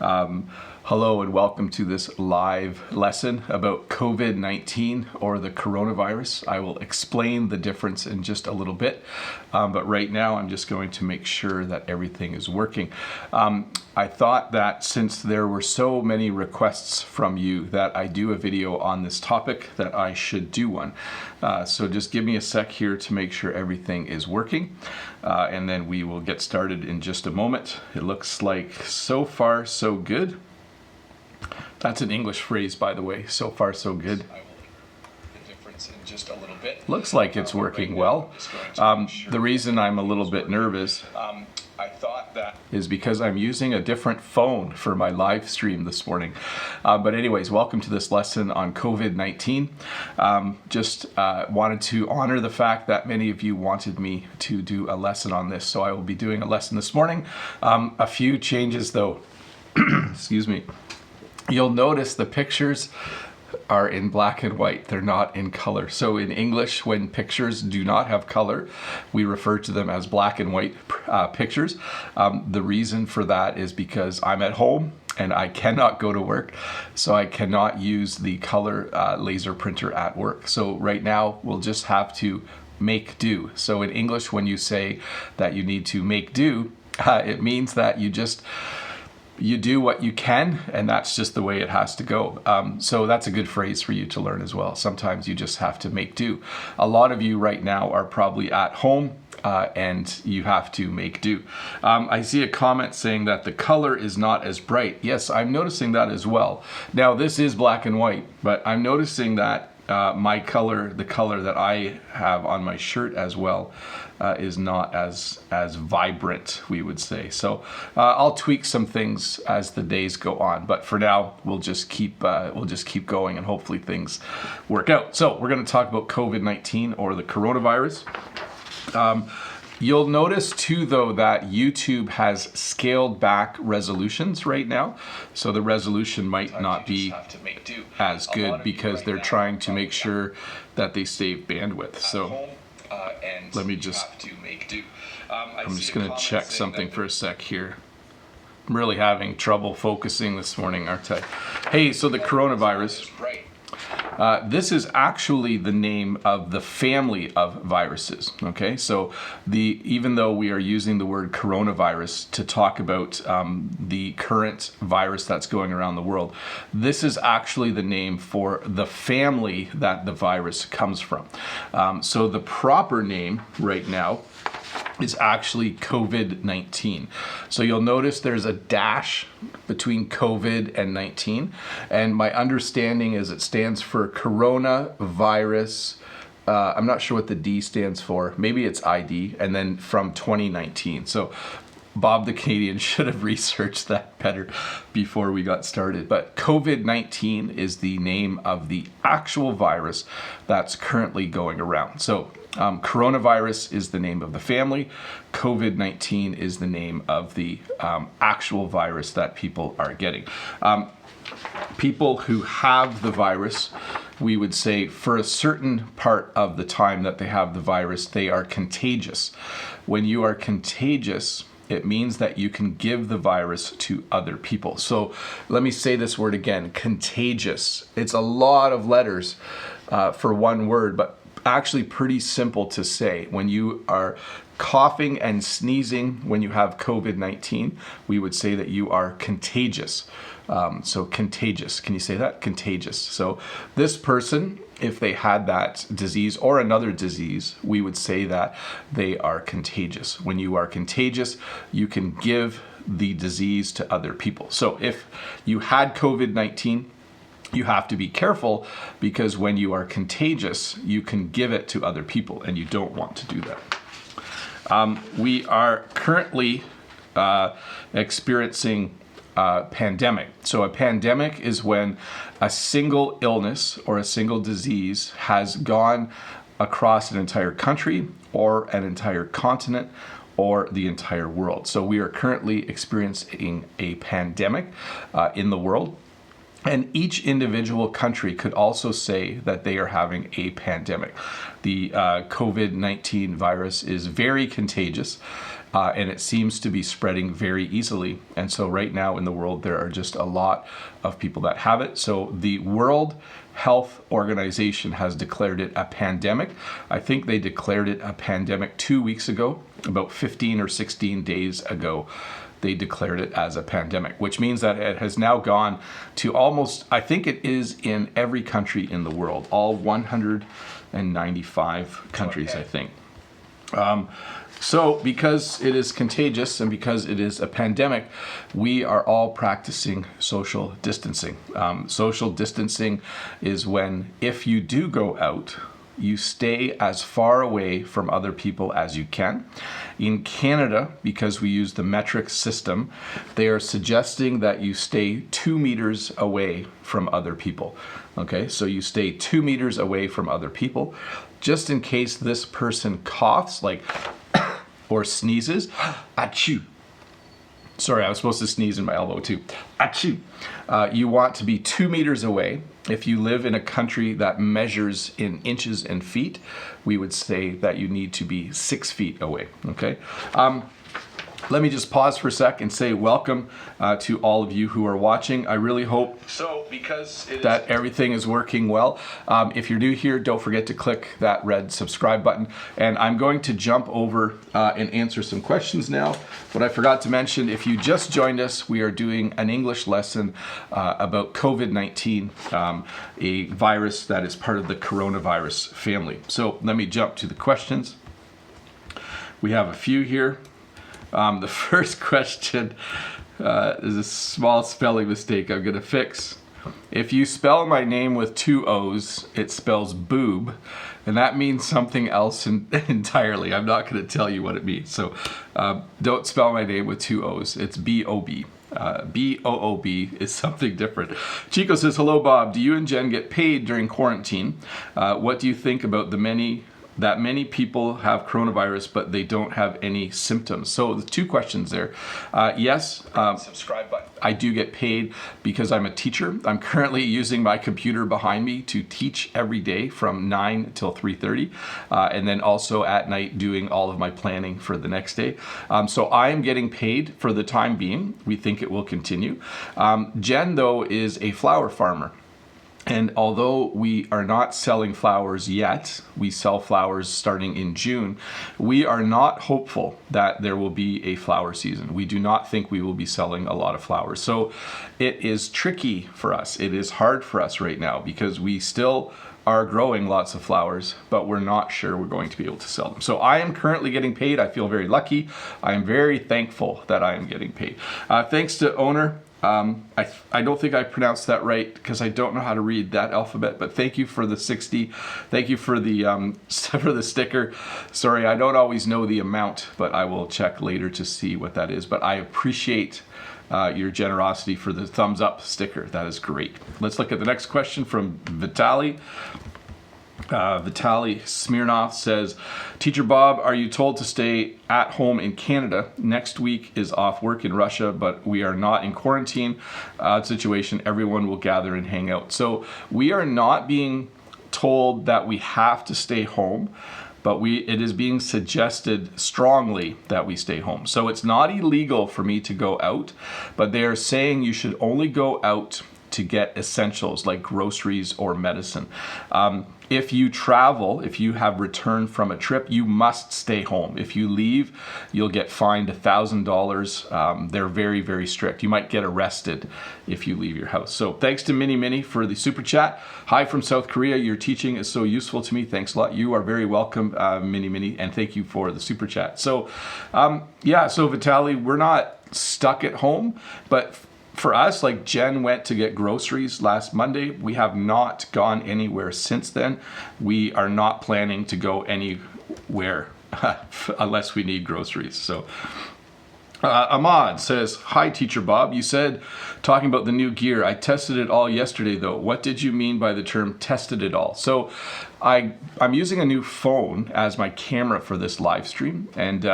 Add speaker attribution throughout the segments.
Speaker 1: Hello and welcome to this live lesson about COVID-19 or the coronavirus. I will explain the difference in just a little bit, but right now I'm just going to make sure that everything is working. I thought that since there were so many requests from you that I do a video on this topic, that I should do one. So just give me a sec here to make sure everything is working, and then we will get started in just a moment. It looks like so far so good. That's an English phrase, by the way. So far, so good. The difference in just a little bit. Looks like it's working well. The reason I'm a little bit nervous I thought that is because I'm using a different phone for my live stream this morning. But anyways, welcome to this lesson on COVID-19. Just wanted to honor the fact that many of you wanted me to do a lesson on this, so I will be doing a lesson this morning. A few changes though. Excuse me. You'll notice the pictures are in black and white. They're not in color. So in English, when pictures do not have color, we refer to them as black and white pictures. The reason for that is because I'm at home and I cannot go to work, so I cannot use the color laser printer at work. So right now, we'll just have to make do. So in English, when you say that you need to make do, it means that you do what you can, and that's just the way it has to go. So that's a good phrase for you to learn as well. Sometimes you just have to make do. A lot of you right now are probably at home and you have to make do. I see a comment saying that the color is not as bright. Yes, I'm noticing that as well. Now this is black and white, but I'm noticing that my color, the color that I have on my shirt as well, is not as vibrant, we would say. So I'll tweak some things as the days go on, but for now we'll just keep going and hopefully things work out. So we're going to talk about COVID-19 or the coronavirus. You'll notice too, though, that YouTube has scaled back resolutions right now. So the resolution might not be as good because they're trying to make sure that they save bandwidth. So let me just, I'm just going to check something for a sec here. I'm really having trouble focusing this morning, aren't I? Hey, so the coronavirus. This is actually the name of the family of viruses, okay? So even though we are using the word coronavirus to talk about the current virus that's going around the world, this is actually the name for the family that the virus comes from. So the proper name right now is actually COVID-19. So you'll notice there's a dash between COVID and 19. And my understanding is it stands for coronavirus. I'm not sure what the D stands for. Maybe it's ID, and then from 2019. So Bob the Canadian should have researched that better before we got started. But COVID-19 is the name of the actual virus that's currently going around. So coronavirus is the name of the family. COVID-19 is the name of the actual virus that people are getting. People who have the virus, we would say for a certain part of the time that they have the virus, they are contagious. When you are contagious, it means that you can give the virus to other people. So let me say this word again, contagious. It's a lot of letters for one word, but actually pretty simple to say. When you are coughing and sneezing when you have COVID-19, we would say that you are contagious. So contagious, can you say that? Contagious. So this person, if they had that disease or another disease, we would say that they are contagious. When you are contagious, you can give the disease to other people. So if you had COVID-19, you have to be careful because when you are contagious, you can give it to other people, and you don't want to do that. We are currently experiencing pandemic. So a pandemic is when a single illness or a single disease has gone across an entire country or an entire continent or the entire world. So we are currently experiencing a pandemic in the world. And each individual country could also say that they are having a pandemic. The COVID-19 virus is very contagious. and it seems to be spreading very easily. And so right now in the world, there are just a lot of people that have it. So the World Health Organization has declared it a pandemic. I think they declared it a pandemic 2 weeks ago, about 15 or 16 days ago. They declared it as a pandemic, which means that it has now gone to almost, I think it is in every country in the world, all 195 countries, I think. So because it is contagious and because it is a pandemic, we are all practicing social distancing. Social distancing is when, if you do go out, you stay as far away from other people as you can. In Canada, because we use the metric system, they are suggesting that you stay 2 meters away from other people. Okay, so you stay 2 meters away from other people, just in case this person coughs, like, or sneezes. Achoo. Sorry, I was supposed to sneeze in my elbow too. Achoo. You want to be 2 meters away. If you live in a country that measures in inches and feet, we would say that you need to be 6 feet away, okay? Let me just pause for a sec and say welcome to all of you who are watching. I really hope that everything is working well. If you're new here, don't forget to click that red subscribe button. And I'm going to jump over and answer some questions now. What I forgot to mention, if you just joined us, we are doing an English lesson about COVID-19, a virus that is part of the coronavirus family. So let me jump to the questions. We have a few here. The first question is a small spelling mistake I'm going to fix. If you spell my name with 2 O's, it spells boob, and that means something else entirely. I'm not going to tell you what it means. So don't spell my name with 2 O's. It's B-O-B. B-O-O-B is something different. Chico says, hello, Bob. Do you and Jen get paid during quarantine? What do you think about that many people have coronavirus, but they don't have any symptoms? So the 2 questions there. Yes, subscribe button. I do get paid because I'm a teacher. I'm currently using my computer behind me to teach every day from 9 till 3:30, and then also at night doing all of my planning for the next day. So I am getting paid for the time being. We think it will continue. Jen, though, is a flower farmer. And although we are not selling flowers yet, we sell flowers starting in June, we are not hopeful that there will be a flower season. We do not think we will be selling a lot of flowers. So it is tricky for us. It is hard for us right now because we still are growing lots of flowers, but we're not sure we're going to be able to sell them. So I am currently getting paid. I feel very lucky. I am very thankful that I am getting paid. Thanks to owner. I don't think I pronounced that right because I don't know how to read that alphabet, but thank you for the 60. Thank you for the for the sticker. Sorry, I don't always know the amount, but I will check later to see what that is. But I appreciate your generosity for the thumbs up sticker. That is great. Let's look at the next question from Vitaly. Vitaly Smirnov says, Teacher Bob, are you told to stay at home in Canada? Next week is off work in Russia, but we are not in quarantine situation. Everyone will gather and hang out. So we are not being told that we have to stay home, but it is being suggested strongly that we stay home. So it's not illegal for me to go out, but they are saying you should only go out to get essentials like groceries or medicine. If you travel, if you have returned from a trip, you must stay home. If you leave, you'll get fined $1,000. They're very, very strict. You might get arrested if you leave your house. So thanks to Minnie for the super chat. Hi from South Korea. Your teaching is so useful to me. Thanks a lot. You are very welcome, Minnie, and thank you for the super chat. So so Vitaly, we're not stuck at home, but for us, like Jen went to get groceries last Monday. We have not gone anywhere since then. We are not planning to go anywhere unless we need groceries. So Ahmad says, hi, Teacher Bob. You said, talking about the new gear, I tested it all yesterday, though. What did you mean by the term tested it all? So I'm using a new phone as my camera for this live stream. And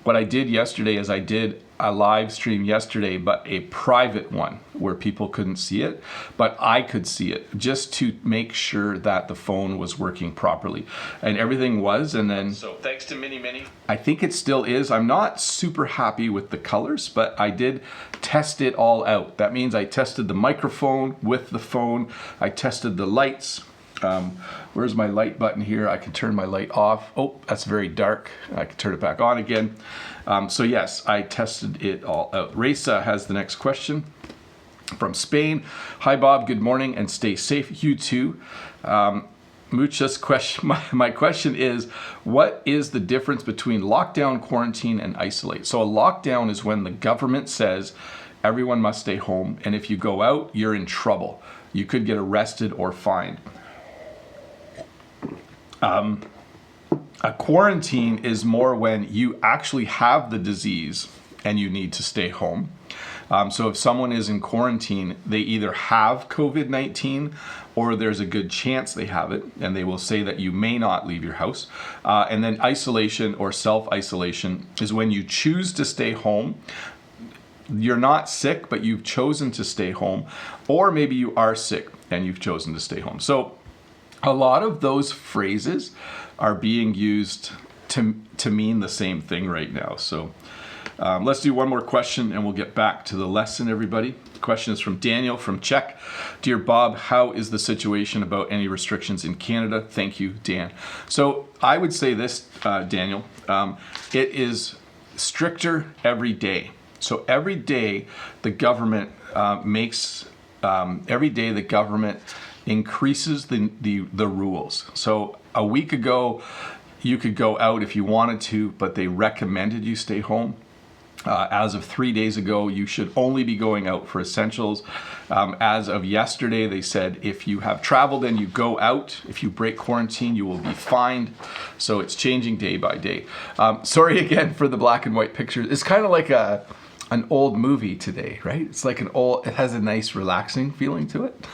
Speaker 1: what I did yesterday is I did a live stream yesterday, but a private one where people couldn't see it, but I could see it, just to make sure that the phone was working properly. And everything was, and then... So thanks to Mini. I think it still is. I'm not super happy with the colors, but I did test it all out. That means I tested the microphone with the phone. I tested the lights. Where's my light button here? I can turn my light off. Oh, that's very dark. I can turn it back on again. So yes, I tested it all out. Reza has the next question from Spain. Hi Bob, good morning and stay safe. You too. Muchas question. My question is, what is the difference between lockdown, quarantine, and isolate? So a lockdown is when the government says everyone must stay home, and if you go out, you're in trouble. You could get arrested or fined. A quarantine is more when you actually have the disease and you need to stay home. So if someone is in quarantine, they either have COVID-19 or there's a good chance they have it, and they will say that you may not leave your house. And then isolation or self-isolation is when you choose to stay home. You're not sick, but you've chosen to stay home, or maybe you are sick and you've chosen to stay home. So a lot of those phrases are being used to mean the same thing right now. So let's do one more question and we'll get back to the lesson, everybody. The question is from Daniel from Czech. Dear Bob, how is the situation about any restrictions in Canada? Thank you, Dan. So I would say this, Daniel, it is stricter every day. So every day the government increases the rules. So a week ago, you could go out if you wanted to, but they recommended you stay home. As of 3 days ago, you should only be going out for essentials. As of yesterday, they said if you have traveled and you go out, if you break quarantine, you will be fined. So it's changing day by day. Sorry again for the black and white pictures. It's kind of like an old movie today, right? It's like it has a nice relaxing feeling to it.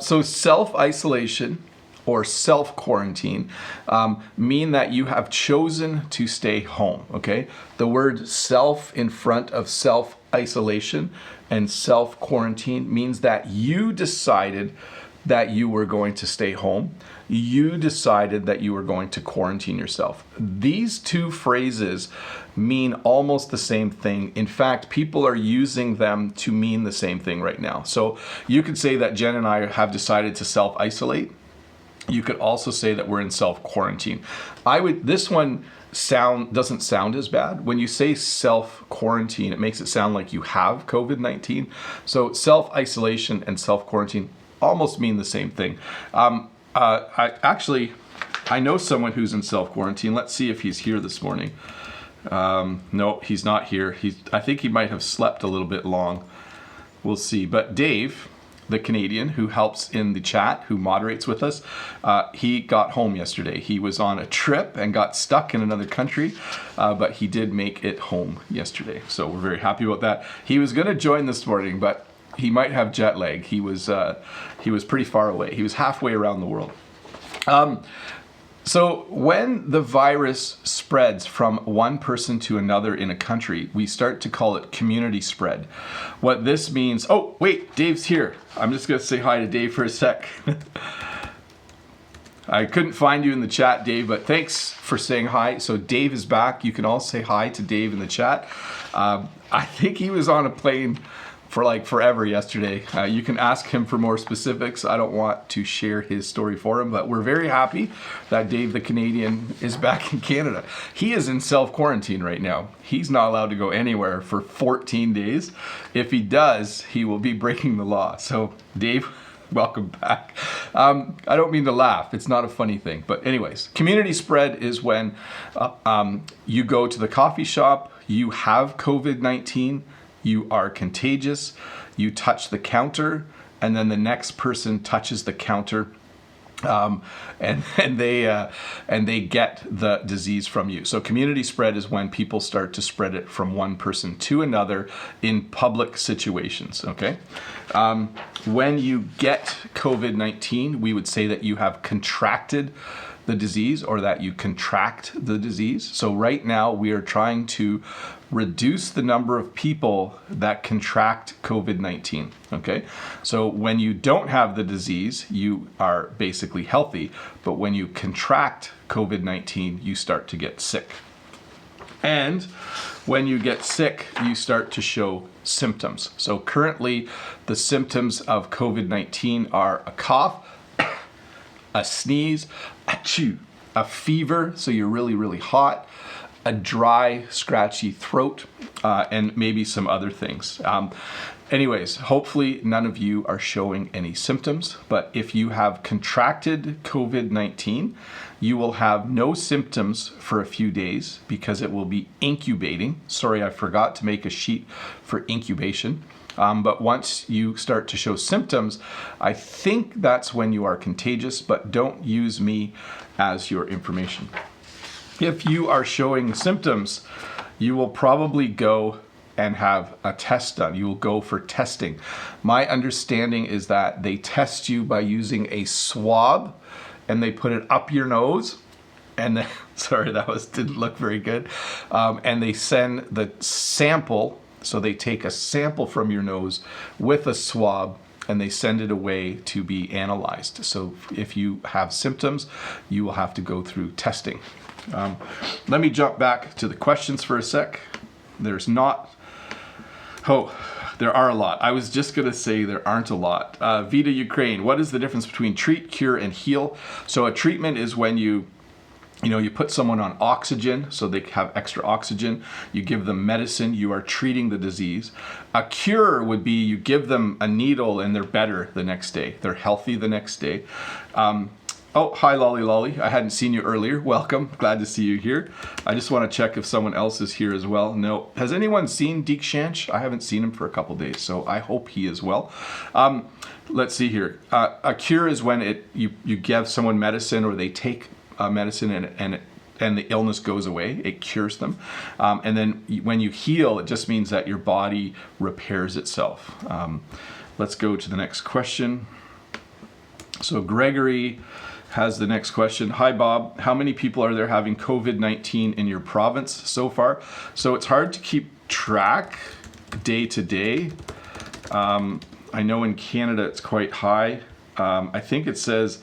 Speaker 1: So self-isolation or self-quarantine mean that you have chosen to stay home, okay? The word self in front of self-isolation and self-quarantine means that you decided that you were going to stay home. You decided that you were going to quarantine yourself. These two phrases mean almost the same thing. In fact, people are using them to mean the same thing right now. So you could say that Jen and I have decided to self-isolate. You could also say that we're in self-quarantine. This one doesn't sound as bad. When you say self-quarantine, it makes it sound like you have COVID-19. So self-isolation and self-quarantine almost mean the same thing. I know someone who's in self-quarantine. Let's see if he's here this morning. No, he's not here. I think he might have slept a little bit long. We'll see. But Dave, the Canadian who helps in the chat, who moderates with us, he got home yesterday. He was on a trip and got stuck in another country, but he did make it home yesterday. So we're very happy about that. He was going to join this morning, but he might have jet lag. He was pretty far away. He was halfway around the world. So when the virus spreads from one person to another in a country, we start to call it community spread. What this means, oh, wait, Dave's here. I'm just gonna say hi to Dave for a sec. I couldn't find you in the chat, Dave, but thanks for saying hi. So Dave is back. You can all say hi to Dave in the chat. I think he was on a plane for like forever yesterday. You can ask him for more specifics. I don't want to share his story for him, but we're very happy that Dave the Canadian is back in Canada. He is in self-quarantine right now. He's not allowed to go anywhere for 14 days. If he does, he will be breaking the law. So Dave, welcome back. I don't mean to laugh. It's not a funny thing. But anyways, community spread is when you go to the coffee shop, you have COVID-19, you are contagious, you touch the counter, and then the next person touches the counter, and they get the disease from you. So community spread is when people start to spread it from one person to another in public situations, okay? When you get COVID-19, we would say that you have contracted the disease or that you contract the disease. So right now we are trying to reduce the number of people that contract COVID-19, okay? So when you don't have the disease, you are basically healthy, but when you contract COVID-19, you start to get sick. And when you get sick, you start to show symptoms. So currently, the symptoms of COVID-19 are a cough, a sneeze, achoo, a fever, so you're really, really hot, a dry, scratchy throat, and maybe some other things. Anyways, hopefully none of you are showing any symptoms, but if you have contracted COVID-19, you will have no symptoms for a few days because it will be incubating. Sorry, I forgot to make a sheet for incubation. But once you start to show symptoms, I think that's when you are contagious, but don't use me as your information. If you are showing symptoms, you will probably go and have a test done. You will go for testing. My understanding is that they test you by using a swab and they put it up your nose and then, sorry, didn't look very good. And they send the sample, so they take a sample from your nose with a swab and they send it away to be analyzed. So if you have symptoms, you will have to go through testing. Let me jump back to the questions for a sec. There are a lot. I was just going to say there aren't a lot. Vita Ukraine, what is the difference between treat, cure, and heal? So a treatment is when you put someone on oxygen so they have extra oxygen. You give them medicine. You are treating the disease. A cure would be you give them a needle and they're better the next day. They're healthy the next day. Oh, hi, Lolly Lolly. I hadn't seen you earlier. Welcome. Glad to see you here. I just want to check if someone else is here as well. No. Has anyone seen Deek Shanch? I haven't seen him for a couple days, so I hope he is well. Let's see here. A cure is when you give someone medicine or they take medicine and the illness goes away. It cures them. And then when you heal, it just means that your body repairs itself. Let's go to the next question. So Gregory has the next question. Hi, Bob. How many people are there having COVID-19 in your province so far? So it's hard to keep track day to day. I know in Canada it's quite high. I think it says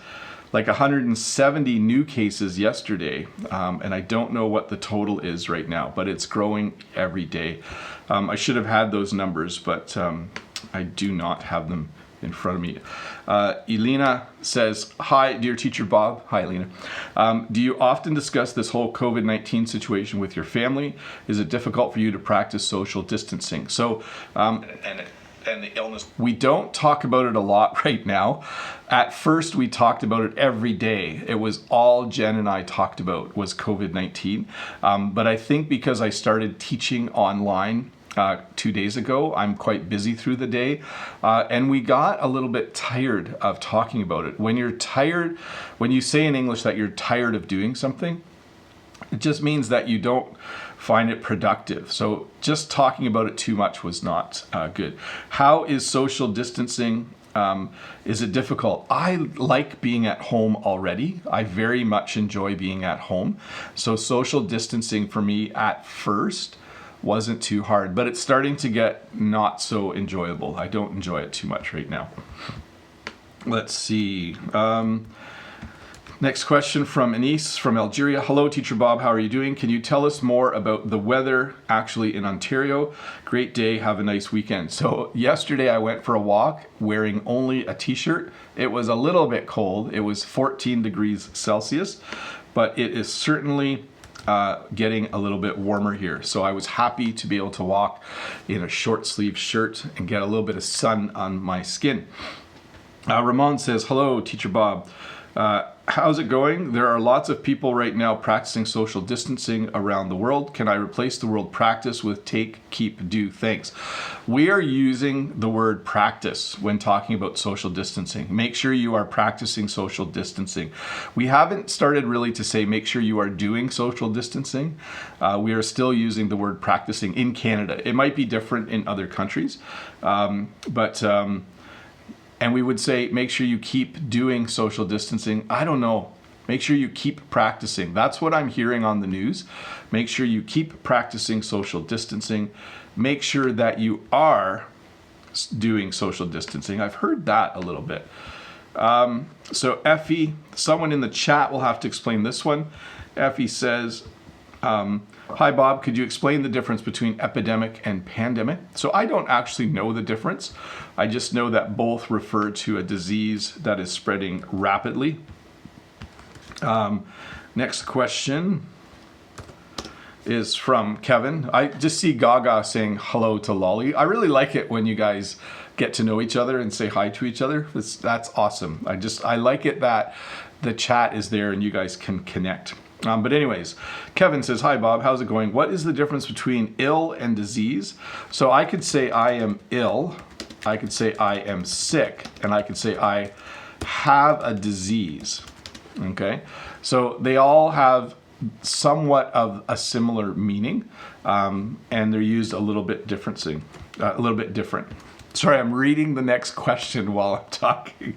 Speaker 1: like 170 new cases yesterday, and I don't know what the total is right now, but it's growing every day. I should have had those numbers, but I do not have them in front of me. Elena says, hi, dear teacher Bob. Hi, Elena. Do you often discuss this whole COVID-19 situation with your family? Is it difficult for you to practice social distancing? So, and the illness. We don't talk about it a lot right now. At first, we talked about it every day. It was all Jen and I talked about was COVID-19. But I think because I started teaching online 2 days ago, I'm quite busy through the day, and we got a little bit tired of talking about it. When you're tired, when you say in English that you're tired of doing something, it just means that you don't find it productive. So just talking about it too much was not good. How is social distancing? Is it difficult? I like being at home already. I very much enjoy being at home. So social distancing for me at first wasn't too hard, but it's starting to get not so enjoyable. I don't enjoy it too much right now. Let's see. Next question from Anis from Algeria. Hello, Teacher Bob. How are you doing? Can you tell us more about the weather actually in Ontario? Great day. Have a nice weekend. So yesterday I went for a walk wearing only a t-shirt. It was a little bit cold. It was 14 degrees Celsius, but it is certainly getting a little bit warmer here. So I was happy to be able to walk in a short sleeve shirt and get a little bit of sun on my skin. Ramon says, hello, Teacher Bob. How's it going? There are lots of people right now practicing social distancing around the world. Can I replace the word practice with take, keep, do? Thanks. We are using the word practice when talking about social distancing. Make sure you are practicing social distancing. We haven't started really to say make sure you are doing social distancing. We are still using the word practicing in Canada. It might be different in other countries, and we would say, make sure you keep doing social distancing. I don't know. Make sure you keep practicing. That's what I'm hearing on the news. Make sure you keep practicing social distancing. Make sure that you are doing social distancing. I've heard that a little bit. So Effie, someone in the chat will have to explain this one. Effie says, hi Bob, could you explain the difference between epidemic and pandemic? So I don't actually know the difference. I just know that both refer to a disease that is spreading rapidly. Next question is from Kevin. I just see Gaga saying hello to Lolly. I really like it when you guys get to know each other and say hi to each other. That's awesome. I like it that the chat is there and you guys can connect. But anyways, Kevin says, hi Bob, how's it going? What is the difference between ill and disease? So I could say I am ill, I could say I am sick, and I could say I have a disease. Okay, so they all have somewhat of a similar meaning, and they're used a little bit different. Sorry, I'm reading the next question while I'm talking.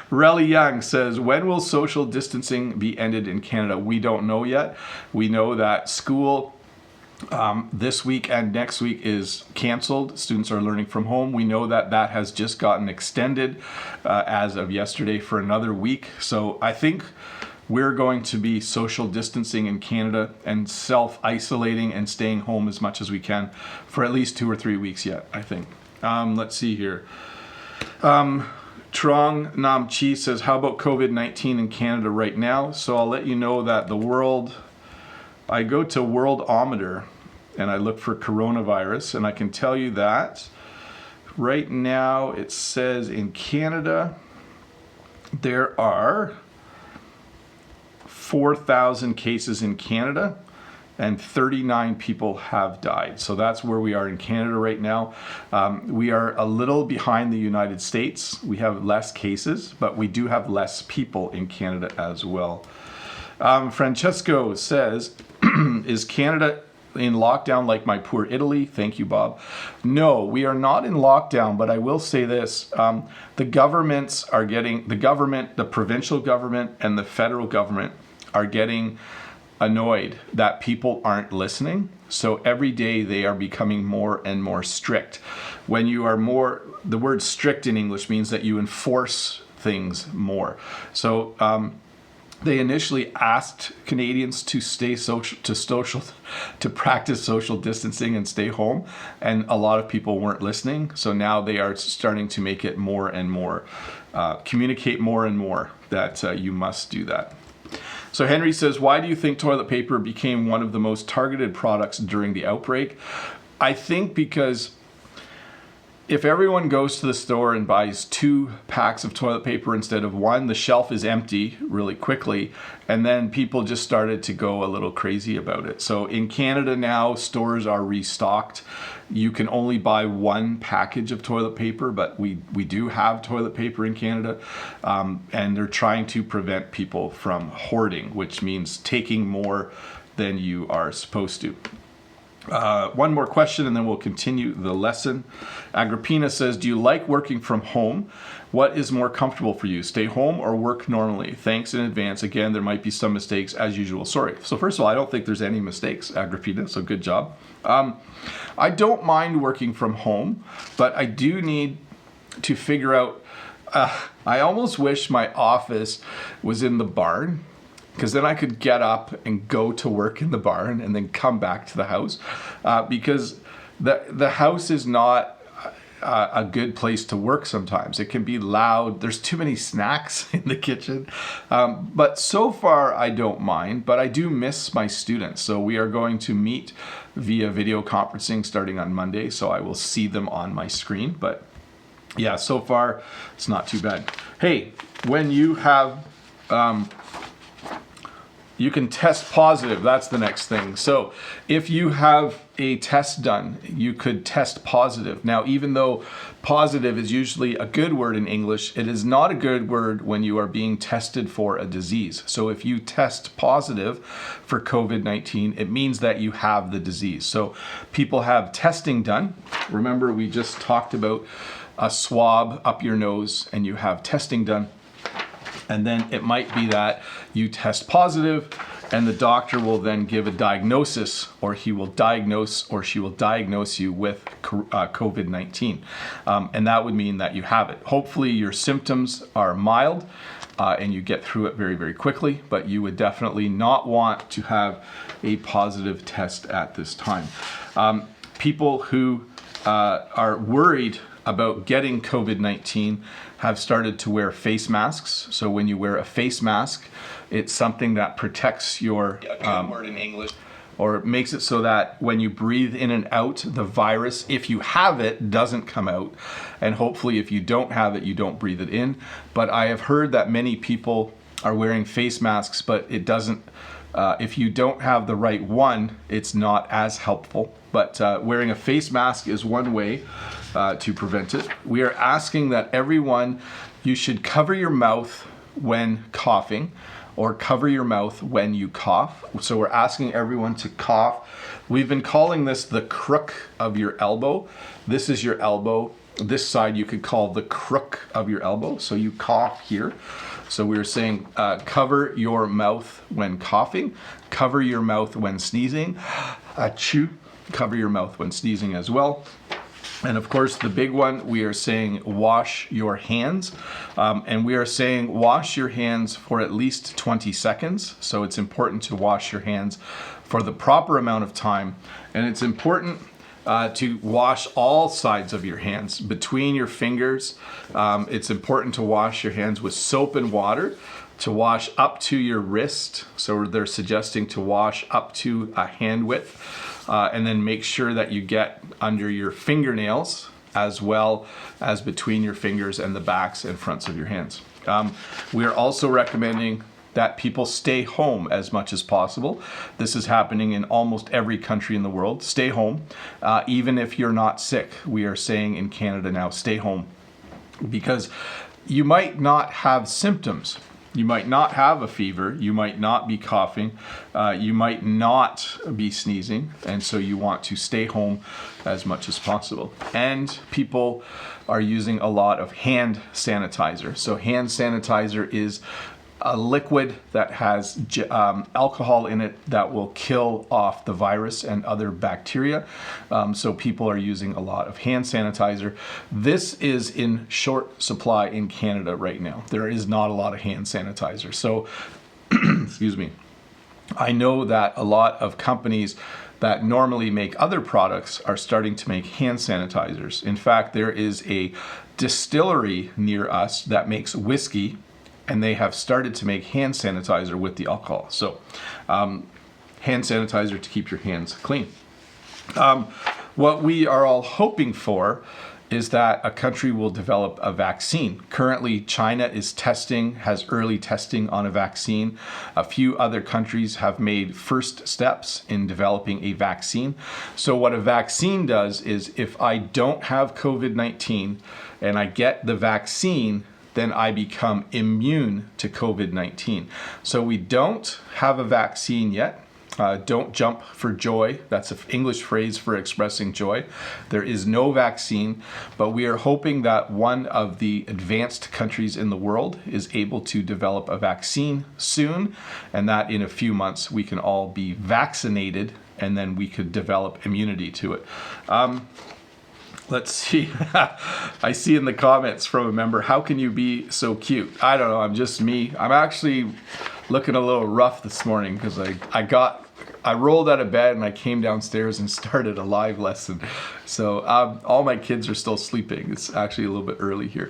Speaker 1: Relly Young says, when will social distancing be ended in Canada? We don't know yet. We know that school this week and next week is canceled. Students are learning from home. We know that that has just gotten extended as of yesterday for another week. So I think we're going to be social distancing in Canada and self-isolating and staying home as much as we can for at least 2 or 3 weeks yet, I think. Let's see here. Trong Nam Chi says, how about COVID-19 in Canada right now? So I'll let you know that I go to Worldometer and I look for coronavirus, and I can tell you that right now it says in Canada there are 4,000 cases in Canada and 39 people have died. So that's where we are in Canada right now. We are a little behind the United States. We have less cases, but we do have less people in Canada as well. Francesco says, is Canada in lockdown like my poor Italy? Thank you, Bob. No, we are not in lockdown, but I will say this. The provincial government and the federal government are getting annoyed that people aren't listening. So every day they are becoming more and more strict. When you are the word strict in English means that you enforce things more. So they initially asked Canadians to to practice social distancing and stay home, and a lot of people weren't listening. So now they are starting to make it more and more, communicate more and more that you must do that. So Henry says, why do you think toilet paper became one of the most targeted products during the outbreak? I think because if everyone goes to the store and buys 2 packs of toilet paper instead of 1, the shelf is empty really quickly, and then people just started to go a little crazy about it. So in Canada now, stores are restocked. You can only buy 1 package of toilet paper, but we do have toilet paper in Canada, and they're trying to prevent people from hoarding, which means taking more than you are supposed to. One more question and then we'll continue the lesson. Agrippina says, do you like working from home? What is more comfortable for you, stay home or work normally? Thanks in advance. Again, there might be some mistakes as usual. Sorry. So first of all, I don't think there's any mistakes, Agrippina, so good job. I don't mind working from home, but I do need to figure out, I almost wish my office was in the barn, because then I could get up and go to work in the barn and then come back to the house, because the house is not a good place to work sometimes. It can be loud. There's too many snacks in the kitchen. But so far, I don't mind, but I do miss my students. So we are going to meet via video conferencing starting on Monday, so I will see them on my screen. But yeah, so far, it's not too bad. Hey, when you have... you can test positive, that's the next thing. So if you have a test done, you could test positive. Now, even though positive is usually a good word in English, it is not a good word when you are being tested for a disease. So if you test positive for COVID-19, it means that you have the disease. So people have testing done. Remember, we just talked about a swab up your nose and you have testing done. And then it might be that you test positive and the doctor will then give a diagnosis, or he will diagnose or she will diagnose you with COVID-19. And that would mean that you have it. Hopefully your symptoms are mild and you get through it very, very quickly, but you would definitely not want to have a positive test at this time. People who are worried about getting COVID-19 have started to wear face masks. So when you wear a face mask, it's something that protects your word in English, or makes it so that when you breathe in and out, the virus, if you have it, doesn't come out. And hopefully if you don't have it, you don't breathe it in. But I have heard that many people are wearing face masks, but it doesn't, if you don't have the right one, it's not as helpful. But wearing a face mask is one way to prevent it. We are asking that everyone, you should cover your mouth when coughing, or cover your mouth when you cough. So we're asking everyone to cough. We've been calling this the crook of your elbow. This is your elbow. This side you could call the crook of your elbow. So you cough here. So we were saying cover your mouth when coughing, cover your mouth when sneezing, achoo, cover your mouth when sneezing as well. And of course, the big one, we are saying wash your hands. And we are saying wash your hands for at least 20 seconds. So it's important to wash your hands for the proper amount of time. And it's important to wash all sides of your hands, between your fingers. It's important to wash your hands with soap and water, to wash up to your wrist. So they're suggesting to wash up to a hand width. And then make sure that you get under your fingernails as well as between your fingers and the backs and fronts of your hands. We are also recommending that people stay home as much as possible. This is happening in almost every country in the world. Stay home, even if you're not sick. We are saying in Canada now, stay home, because you might not have symptoms. You might not have a fever, you might not be coughing, you might not be sneezing, and so you want to stay home as much as possible. And people are using a lot of hand sanitizer. So hand sanitizer is a liquid that has alcohol in it that will kill off the virus and other bacteria. So people are using a lot of hand sanitizer. This is in short supply in Canada right now. There is not a lot of hand sanitizer. So, excuse me. I know that a lot of companies that normally make other products are starting to make hand sanitizers. In fact, there is a distillery near us that makes whiskey, and they have started to make hand sanitizer with the alcohol. So hand sanitizer to keep your hands clean. What we are all hoping for is that a country will develop a vaccine. Currently, China is has early testing on a vaccine. A few other countries have made first steps in developing a vaccine. So what a vaccine does is, if I don't have COVID-19 and I get the vaccine, then I become immune to COVID-19. So we don't have a vaccine yet. Don't jump for joy. That's an English phrase for expressing joy. There is no vaccine, but we are hoping that one of the advanced countries in the world is able to develop a vaccine soon, and that in a few months we can all be vaccinated, and then we could develop immunity to it. Let's see. I see in the comments from a member, how can you be so cute? I don't know, I'm just me. I'm actually looking a little rough this morning because I rolled out of bed and I came downstairs and started a live lesson. So all my kids are still sleeping. It's actually a little bit early here.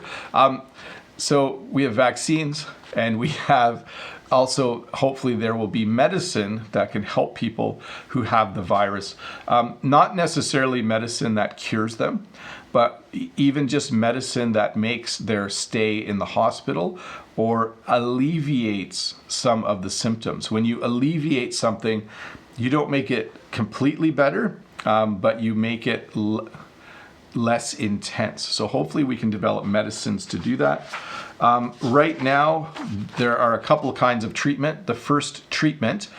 Speaker 1: So we have vaccines, and we have also, hopefully there will be medicine that can help people who have the virus. Not necessarily medicine that cures them, but even just medicine that makes their stay in the hospital or alleviates some of the symptoms. When you alleviate something, you don't make it completely better, but you make it less intense. So hopefully we can develop medicines to do that. Right now, there are a couple of kinds of treatment. The first treatment,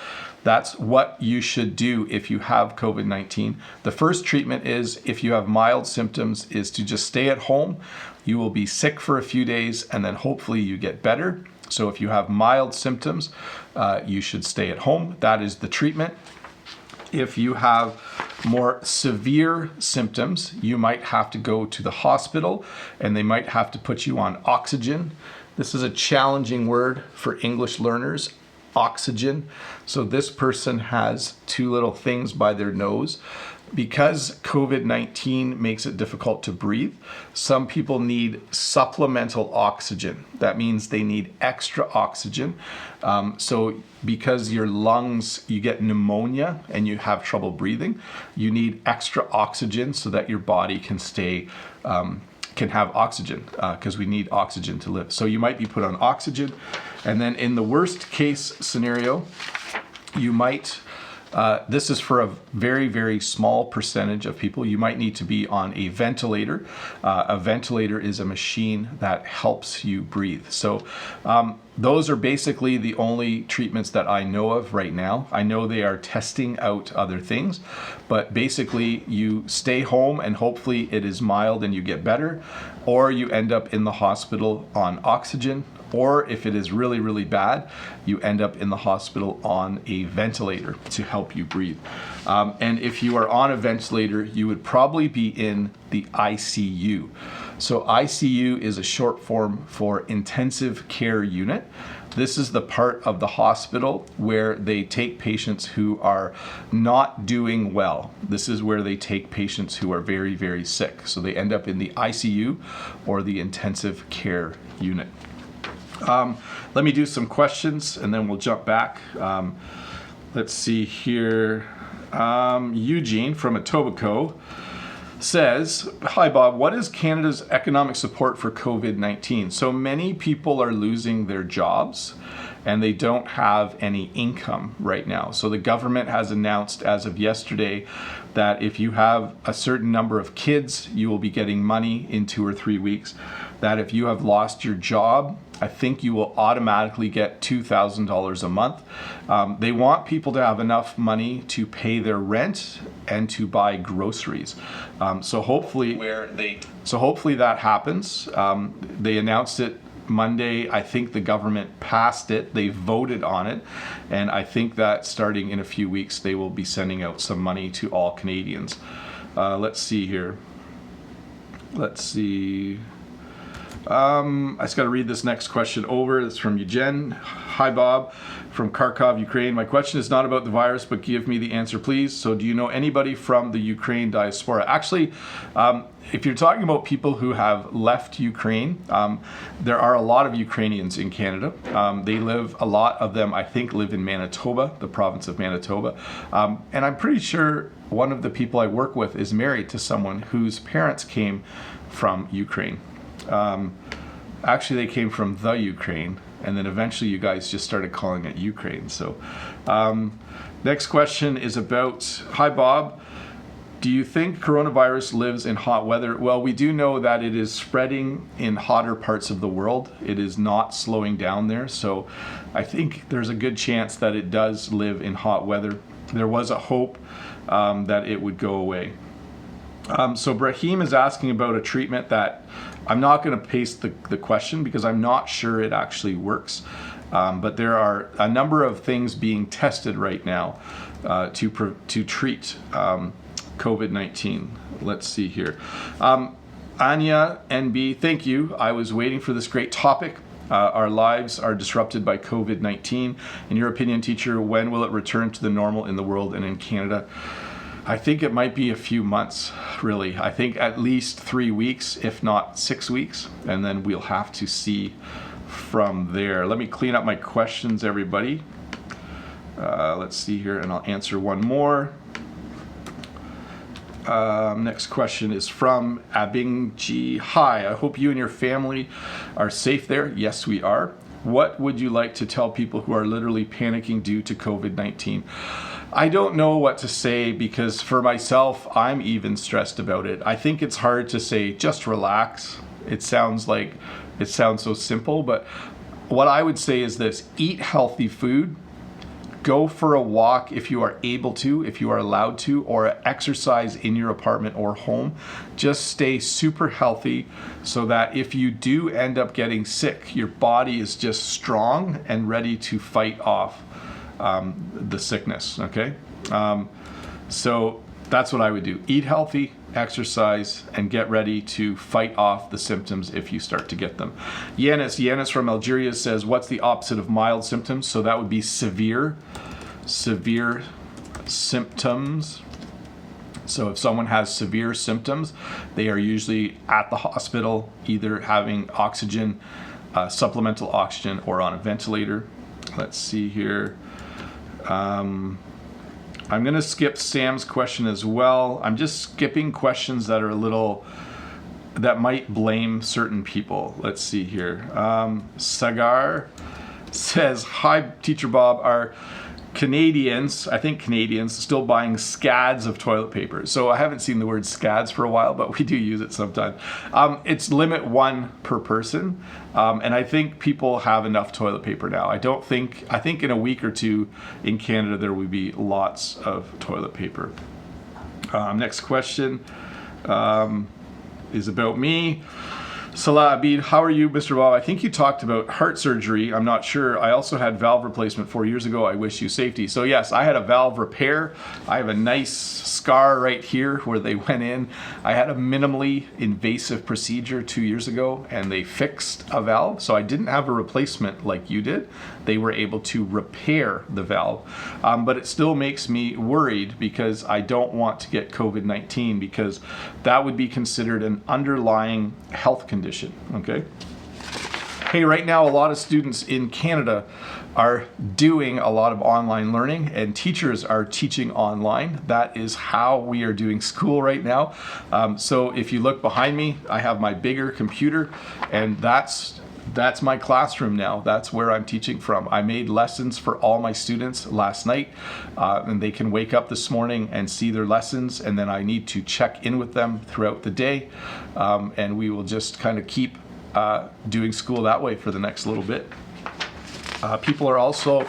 Speaker 1: that's what you should do if you have COVID-19. The first treatment is, if you have mild symptoms, is to just stay at home. You will be sick for a few days, and then hopefully you get better. So if you have mild symptoms, you should stay at home. That is the treatment. If you have more severe symptoms, you might have to go to the hospital and they might have to put you on oxygen. This is a challenging word for English learners, oxygen. So this person has two little things by their nose. Because COVID-19 makes it difficult to breathe, some people need supplemental oxygen. That means they need extra oxygen. So because your lungs, you get pneumonia and you have trouble breathing, you need extra oxygen so that your body can stay, can have oxygen, because we need oxygen to live. So you might be put on oxygen. And then in the worst case scenario, you might, this is for a very, very small percentage of people. You might need to be on a ventilator. A ventilator is a machine that helps you breathe. So those are basically the only treatments that I know of right now. I know they are testing out other things, but basically you stay home and hopefully it is mild and you get better, or you end up in the hospital on oxygen. Or if it is really, really bad, you end up in the hospital on a ventilator to help you breathe. And if you are on a ventilator, you would probably be in the ICU. So ICU is a short form for intensive care unit. This is the part of the hospital where they take patients who are not doing well. This is where they take patients who are very, very sick. So they end up in the ICU or the intensive care unit. Let me do some questions and then we'll jump back. Let's see here. Eugene from Etobicoke says, hi Bob, what is Canada's economic support for COVID-19? So many people are losing their jobs and they don't have any income right now. So the government has announced as of yesterday that if you have a certain number of kids, you will be getting money in 2 or 3 weeks. That if you have lost your job, I think you will automatically get $2,000 a month. They want people to have enough money to pay their rent and to buy groceries. So hopefully that happens. They announced it Monday. I think the government passed it. They voted on it. And I think that starting in a few weeks, they will be sending out some money to all Canadians. Let's see here. Let's see. I just got to read this next question over. It's from Eugen. Hi, Bob, from Kharkov, Ukraine. My question is not about the virus, but give me the answer, please. So do you know anybody from the Ukraine diaspora? Actually, if you're talking about people who have left Ukraine, there are a lot of Ukrainians in Canada. They live, a lot of them, I think, live in Manitoba, the province of Manitoba. And I'm pretty sure one of the people I work with is married to someone whose parents came from Ukraine. Actually, they came from the Ukraine, and then eventually you guys just started calling it Ukraine. So next question is about, hi Bob, do you think coronavirus lives in hot weather? Well, we do know that it is spreading in hotter parts of the world. It is not slowing down there. So I think there's a good chance that it does live in hot weather. There was a hope that it would go away. So Brahim is asking about a treatment that I'm not going to paste the question because I'm not sure it actually works. But there are a number of things being tested right now to treat COVID-19. Let's see here. Anya NB, thank you. I was waiting for this great topic. Our lives are disrupted by COVID-19. In your opinion, teacher, when will it return to the normal in the world and in Canada? I think it might be a few months, really. I think at least 3 weeks, if not 6 weeks, and then we'll have to see from there. Let me clean up my questions, everybody. Let's see here, and I'll answer one more. Next question is from Abingji. Hi, I hope you and your family are safe there. Yes, we are. What would you like to tell people who are literally panicking due to COVID-19? I don't know what to say because for myself, I'm even stressed about it. I think it's hard to say, just relax. It sounds so simple, but what I would say is this: eat healthy food, Go for a walk if you are able to, if you are allowed to, or exercise in your apartment or home. Just stay super healthy so that if you do end up getting sick, your body is just strong and ready to fight off the sickness, okay? So that's what I would do. Eat healthy, exercise, and get ready to fight off the symptoms if you start to get them. Yanis from Algeria says, what's the opposite of mild symptoms? So that would be severe symptoms. So if someone has severe symptoms, they are usually at the hospital, either having oxygen, supplemental oxygen, or on a ventilator. Let's see here. I'm going to skip Sam's question as well. I'm just skipping questions that are that might blame certain people. Let's see here. Sagar says, hi, Teacher Bob. Are Canadians still buying scads of toilet paper? So I haven't seen the word scads for a while, but we do use it sometimes. It's limit 1 per person. And I think people have enough toilet paper now. I think in a week or two in Canada, there will be lots of toilet paper. Next question is about me. Salah Abid, how are you, Mr. Bob? I think you talked about heart surgery. I'm not sure. I also had valve replacement 4 years ago. I wish you safety. So yes, I had a valve repair. I have a nice scar right here where they went in. I had a minimally invasive procedure 2 years ago and they fixed a valve. So I didn't have a replacement like you did. They were able to repair the valve. But it still makes me worried because I don't want to get COVID-19 because that would be considered an underlying health condition. Okay. Hey, right now a lot of students in Canada are doing a lot of online learning and teachers are teaching online. That is how we are doing school right now. So if you look behind me, I have my bigger computer and that's my classroom now. That's where I'm teaching from. I made lessons for all my students last night and they can wake up this morning and see their lessons, and then I need to check in with them throughout the day, and we will just kind of keep doing school that way for the next little bit. People are also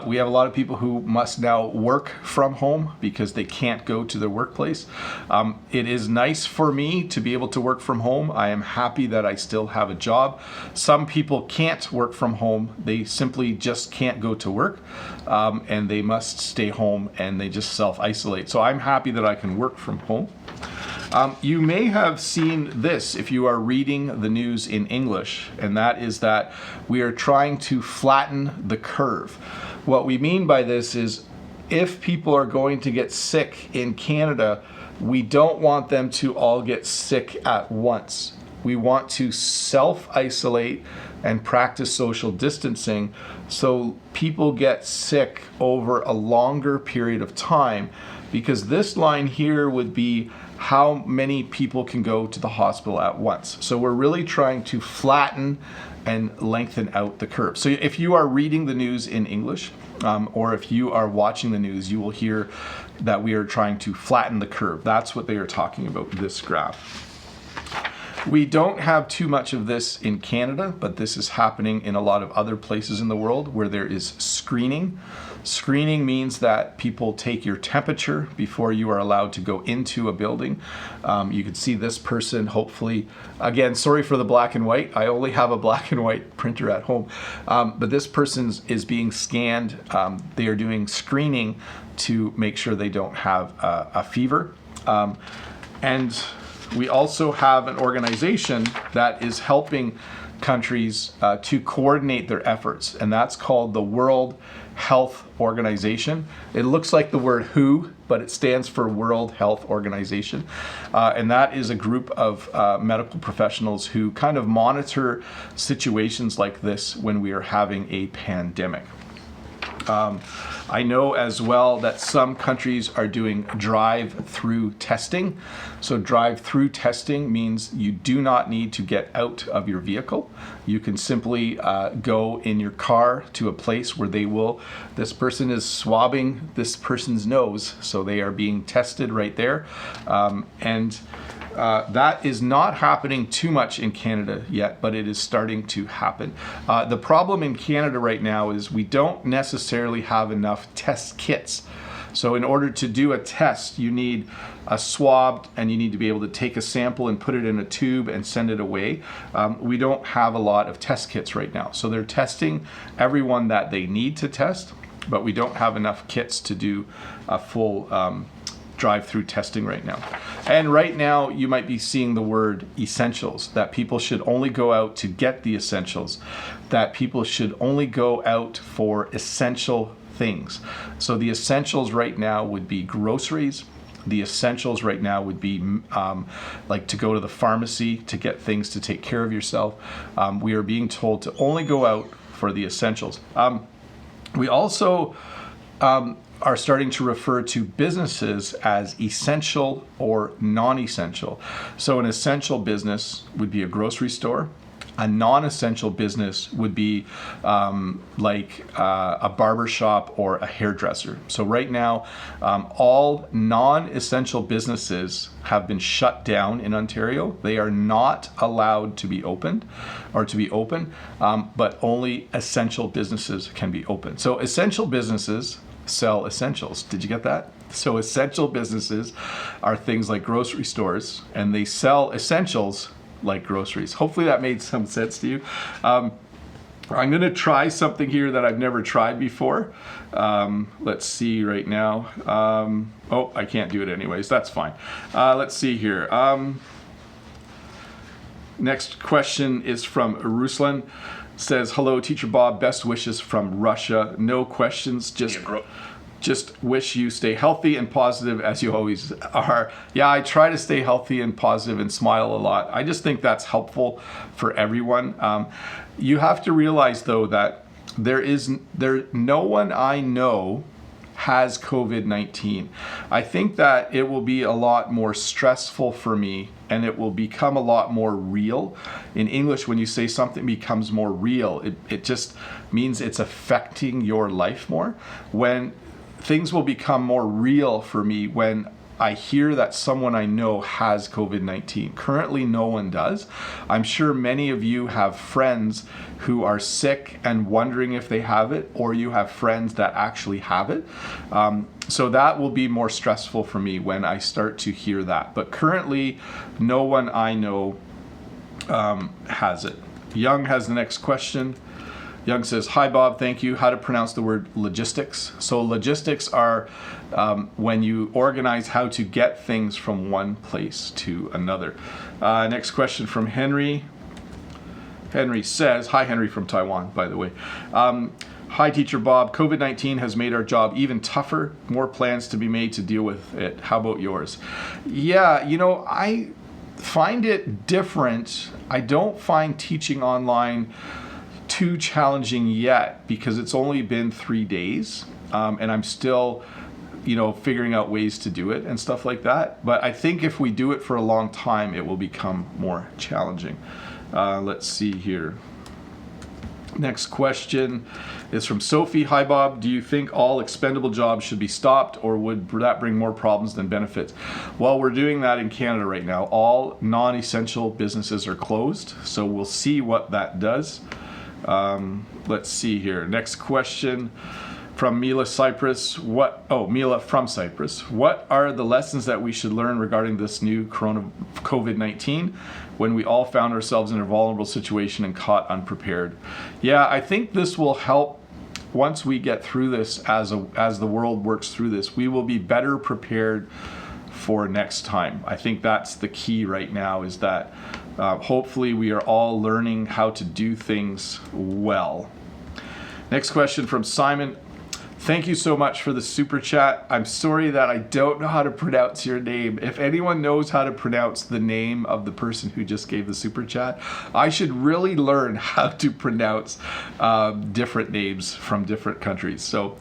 Speaker 1: we have a lot of people who must now work from home because they can't go to their workplace. It is nice for me to be able to work from home. I am happy that I still have a job. Some people can't work from home. They simply just can't go to work and they must stay home and they just self-isolate. So I'm happy that I can work from home. You may have seen this if you are reading the news in English, and that is that we are trying to flatten the curve. What we mean by this is if people are going to get sick in Canada, we don't want them to all get sick at once. We want to self-isolate and practice social distancing so people get sick over a longer period of time, because this line here would be how many people can go to the hospital at once. So we're really trying to flatten and lengthen out the curve. So if you are reading the news in English, or if you are watching the news, you will hear that we are trying to flatten the curve. That's what they are talking about, this graph. We don't have too much of this in Canada, but this is happening in a lot of other places in the world where there is screening. Screening means that people take your temperature before you are allowed to go into a building. You can see this person, hopefully, again, sorry for the black and white. I only have a black and white printer at home. But this person is being scanned. They are doing screening to make sure they don't have a fever. And we also have an organization that is helping countries to coordinate their efforts, and that's called the World Health Organization. It looks like the word WHO, but it stands for World Health Organization. And that is a group of medical professionals who kind of monitor situations like this when we are having a pandemic. I know as well that some countries are doing drive-through testing. So drive-through testing means you do not need to get out of your vehicle. You can simply go in your car to a place where this person is swabbing this person's nose. So they are being tested right there. And That is not happening too much in Canada yet, but it is starting to happen. The problem in Canada right now is we don't necessarily have enough test kits. So in order to do a test, you need a swab and you need to be able to take a sample and put it in a tube and send it away. We don't have a lot of test kits right now. So they're testing everyone that they need to test, but we don't have enough kits to do a full drive-through testing right now. And right now you might be seeing the word essentials, that people should only go out to get the essentials, that people should only go out for essential things. So the essentials right now would be groceries. The essentials right now would be like to go to the pharmacy to get things to take care of yourself. We are being told to only go out for the essentials. We also are starting to refer to businesses as essential or non-essential. So an essential business would be a grocery store. A non-essential business would be like a barber shop or a hairdresser. So right now, all non-essential businesses have been shut down in Ontario. They are not allowed to be opened or to be open, but only essential businesses can be open. So essential businesses sell essentials. Did you get that? So essential businesses are things like grocery stores, and they sell essentials like groceries. Hopefully that made some sense to you. I'm going to try something here that I've never tried before. Let's see right now. Oh, I can't do it anyways. That's fine. Let's see here. Next question is from Ruslan. Says, hello, Teacher Bob. Best wishes from Russia. No questions. Just wish you stay healthy and positive as you always are. Yeah, I try to stay healthy and positive and smile a lot. I just think that's helpful for everyone. You have to realize though that no one I know has COVID-19. I think that it will be a lot more stressful for me, and it will become a lot more real. In English, when you say something becomes more real, it just means it's affecting your life more. When things will become more real for me when I hear that someone I know has COVID-19. Currently, no one does. I'm sure many of you have friends who are sick and wondering if they have it, or you have friends that actually have it. So that will be more stressful for me when I start to hear that. But currently, no one I know has it. Young has the next question. Young says, hi Bob, thank you. How to pronounce the word logistics? So logistics are when you organize how to get things from one place to another. Next question from Henry. Henry says, hi Henry from Taiwan, by the way. Hi Teacher Bob, COVID-19 has made our job even tougher. More plans to be made to deal with it. How about yours? Yeah, you know, I find it different. I don't find teaching online too challenging yet because it's only been 3 days and I'm still, you know, figuring out ways to do it and stuff like that. But I think if we do it for a long time, it will become more challenging. Let's see here. Next question is from Sophie. Hi Bob, do you think all expendable jobs should be stopped, or would that bring more problems than benefits? Well, we're doing that in Canada right now. All non-essential businesses are closed, so we'll see what that does. Let's see here. Next question from Mila Cyprus. Mila from Cyprus. What are the lessons that we should learn regarding this new COVID-19 when we all found ourselves in a vulnerable situation and caught unprepared? Yeah, I think this will help once we get through this as the world works through this. We will be better prepared for next time. I think that's the key right now, is that hopefully we are all learning how to do things well. Next question from Simon. Thank you so much for the super chat. I'm sorry that I don't know how to pronounce your name. If anyone knows how to pronounce the name of the person who just gave the super chat, I should really learn how to pronounce different names from different countries. So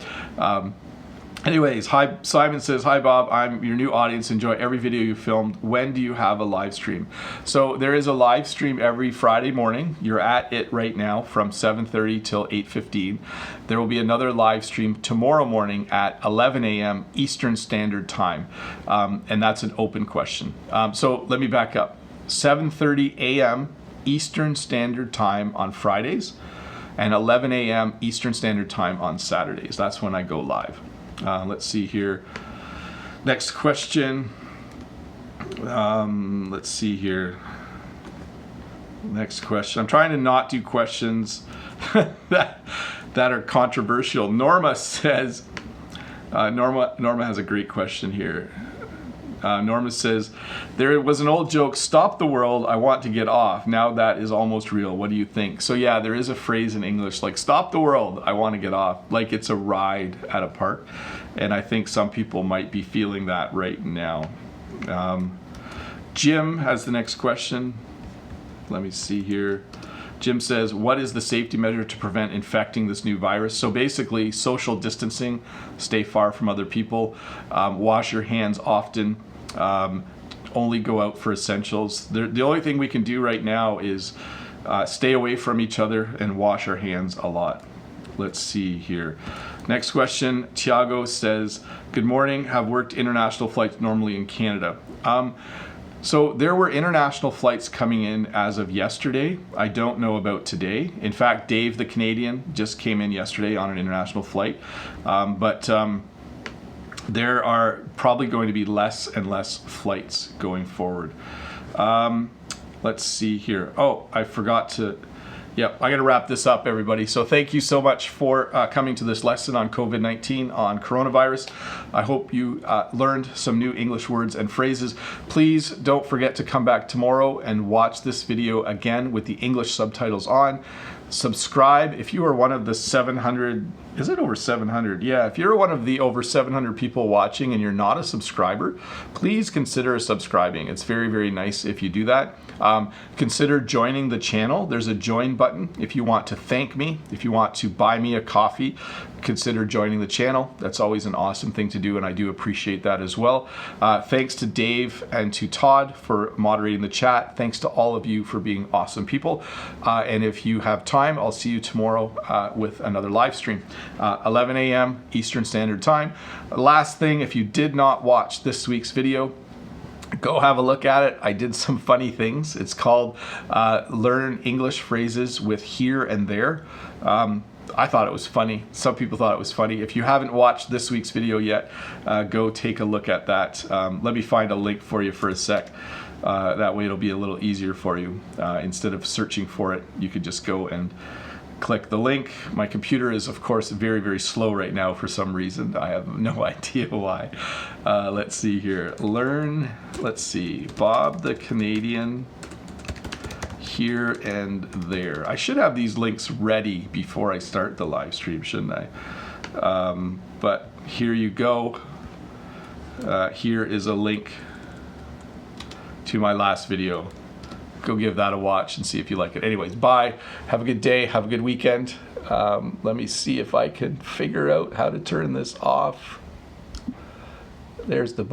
Speaker 1: Anyways, hi, Simon says, hi Bob, I'm your new audience, enjoy every video you filmed. When do you have a live stream? So there is a live stream every Friday morning. You're at it right now from 7:30 till 8:15. There will be another live stream tomorrow morning at 11 a.m. Eastern Standard Time. And that's an open question. So let me back up. 7:30 a.m. Eastern Standard Time on Fridays and 11 a.m. Eastern Standard Time on Saturdays. That's when I go live. Let's see here. Next question. Let's see here. Next question. I'm trying to not do questions that are controversial. Norma says, Norma has a great question here. Norma says, there was an old joke, stop the world, I want to get off. Now that is almost real. What do you think? So yeah, there is a phrase in English like, stop the world, I want to get off. Like it's a ride at a park. And I think some people might be feeling that right now. Jim has the next question. Let me see here. Jim says, what is the safety measure to prevent infecting this new virus? So basically, social distancing, stay far from other people, wash your hands often, only go out for essentials. The only thing we can do right now is stay away from each other and wash our hands a lot. Let's see here. Next question, Tiago says, good morning, have worked international flights normally in Canada. So there were international flights coming in as of yesterday. I don't know about today. In fact, Dave the Canadian just came in yesterday on an international flight. But there are probably going to be less and less flights going forward. Let's see here. Oh, I forgot to... Yep, I got to wrap this up, everybody. So thank you so much for coming to this lesson on COVID-19, on coronavirus. I hope you learned some new English words and phrases. Please don't forget to come back tomorrow and watch this video again with the English subtitles on. Subscribe if you are one of the 700, is it over 700? Yeah, if you're one of the over 700 people watching and you're not a subscriber, please consider subscribing. It's very, very nice if you do that. Consider joining the channel. There's a join button. If you want to thank me, if you want to buy me a coffee, consider joining the channel. That's always an awesome thing to do, and I do appreciate that as well. Thanks to Dave and to Todd for moderating the chat. Thanks to all of you for being awesome people. And if you have time, I'll see you tomorrow with another live stream, 11 a.m. Eastern Standard Time. Last thing, if you did not watch this week's video, go have a look at it. I did some funny things. It's called Learn English Phrases with Here and There. I thought it was funny. Some people thought it was funny. If you haven't watched this week's video yet, go take a look at that. Let me find a link for you for a sec. That way it'll be a little easier for you. Instead of searching for it, you could just go and click the link. My computer is, of course, very, very slow right now for some reason. I have no idea why. Let's see here. Let's see, Bob the Canadian, Here and There. I should have these links ready before I start the live stream, shouldn't I? But here you go. Here is a link to my last video. Go give that a watch and see if you like it. Anyways, bye. Have a good day. Have a good weekend. Let me see if I can figure out how to turn this off. There's the button.